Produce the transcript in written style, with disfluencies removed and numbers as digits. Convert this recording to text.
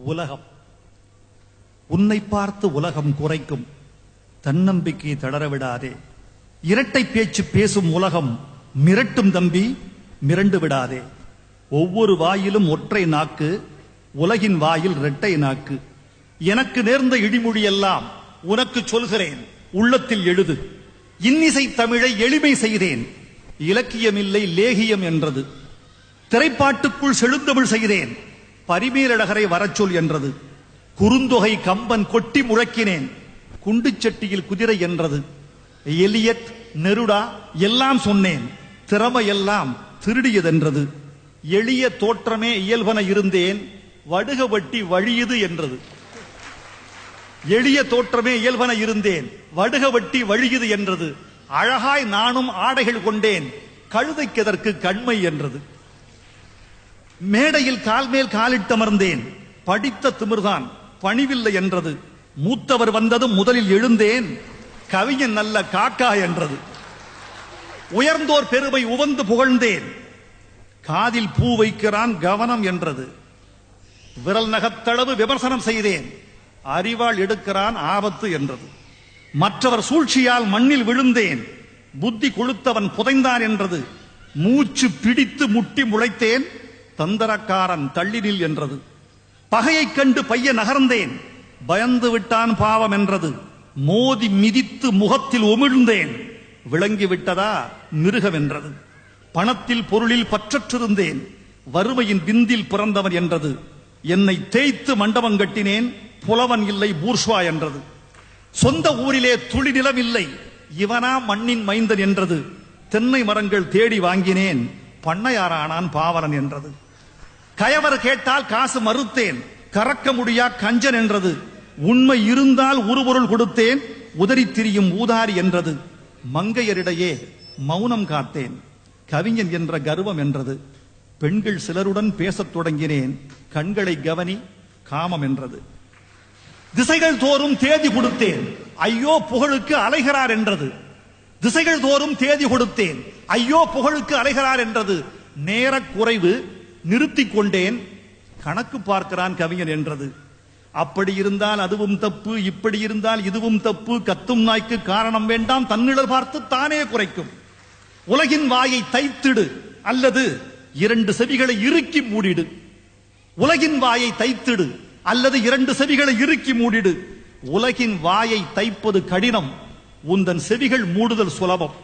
உலகம் உன்னை பார்த்து உலகம் குறைக்கும். தன்னம்பிக்கை தளரவிடாதே. இரட்டை பேச்சு பேசும் உலகம் மிரட்டும் தம்பி, மிரண்டு விடாதே. ஒவ்வொரு வாயிலும் ஒற்றை நாக்கு, உலகின் வாயில் இரட்டை நாக்கு. எனக்கு நேர்ந்த இடிமொழி எல்லாம் உனக்கு சொல்கிறேன், உள்ளத்தில் எழுது. இன்னிசை தமிழை எளிமை செய்தேன், இலக்கியமில்லை லேகியம் என்றது. திரைப்பாட்டுக்குள் செழுந்தமிழ் செய்தேன், பரிமேலழகரை வரச்சொல் என்றது. குறுந்தொகை கம்பன் கொட்டி முழக்கினேன், குண்டுச்சட்டியில் குதிரை என்றது. எலியட் நெருடா எல்லாம் சொன்னேன், திறமையெல்லாம் திருடியதென்றது. எளிய தோற்றமே இயல்பன இருந்தேன், வடுக வட்டி வழியுது என்றது. எளிய தோற்றமே இயல்பன இருந்தேன், வடுக வட்டி வழியுது என்றது. அழகாய் நானும் ஆடைகள் கொண்டேன், கழுதைக்கெதற்கு கண்மை என்றது. மேடையில் கால் மேல் காலிட்டமர்ந்தேன், படித்த திமிர்தான் பணிவில்லை என்றது. மூத்தவர் வந்ததும் முதலில் எழுந்தேன், கவிஞன் நல்ல காக்கா என்றது. உயர்ந்தோர் பெருமை உவந்து புகழ்ந்தேன், காதில் பூ வைக்கிறான் கவனம் என்றது. விரல் நகத்தளவு விமர்சனம் செய்தேன், அறிவாள் எடுக்கிறான் ஆபத்து என்றது. மற்றவர் சூழ்ச்சியால் மண்ணில் விழுந்தேன், புத்தி கொளுத்தவன் புதைந்தான் என்றது. மூச்சு பிடித்து முட்டி முளைத்தேன், தந்தரக்காரன் தள்ளினில் என்றது. பகையைக் கண்டு பைய நகர்ந்தேன், பயந்து விட்டான் பாவம் என்றது. மோதி மிதித்து முகத்தில் உமிழ்ந்தேன், விளங்கி விட்டதா மிருகம் என்றது. பணத்தில் பொருளில் பற்றற்றிருந்தேன், வறுமையின் விந்தில் பிறந்தவன் என்றது. என்னை தேய்த்து மண்டபம் கட்டினேன், புலவன் இல்லை பூர்ஷ்வா என்றது. சொந்த ஊரிலே துளி நிலமில்லை, இவனா மண்ணின் மைந்தன் என்றது. தென்னை மரங்கள் தேடி வாங்கினேன், பண்ணையாரானான் பாவலன் என்றது. கயவர் கேட்டால் காசு மறுத்தேன், கறக்க முடியா கஞ்சன் என்றது. உண்மை இருந்தால் உருபொருள் கொடுத்தேன், உதறி திரியும் ஊதாரி என்றது. மங்கையரிடையே மௌனம் காத்தேன், கவிஞன் என்ற கர்வம் என்றது. பெண்கள் சிலருடன் பேசத் தொடங்கினேன், கண்களை கவனி காமம் என்றது. திசைகள் தோறும் தேதி கொடுத்தேன், ஐயோ புகழுக்கு அலைகிறார் என்றது. திசைகள் தோறும் தேதி கொடுத்தேன், ஐயோ புகழுக்கு அலைகிறார் என்றது. நேர குறைவு நிறுத்திக் கொண்டேன், கணக்கு பார்க்கிறான் கவிஞன் என்றது. அப்படி இருந்தால் அதுவும் தப்பு, இப்படி இருந்தால் இதுவும் தப்பு. கத்தும் நாய்க்கு காரணம் வேண்டாம், தன்னிழல் பார்த்து தானே குறைக்கும். உலகின் வாயை தைத்திடு, அல்லது இரண்டு செவிகளை இறுக்கி மூடிடு. உலகின் வாயை தைத்திடு, அல்லது இரண்டு செவிகளை இறுக்கி மூடிடு. உலகின் வாயை தைப்பது கடினம், உந்தன் செவிகள் மூடுதல் சுலபம்.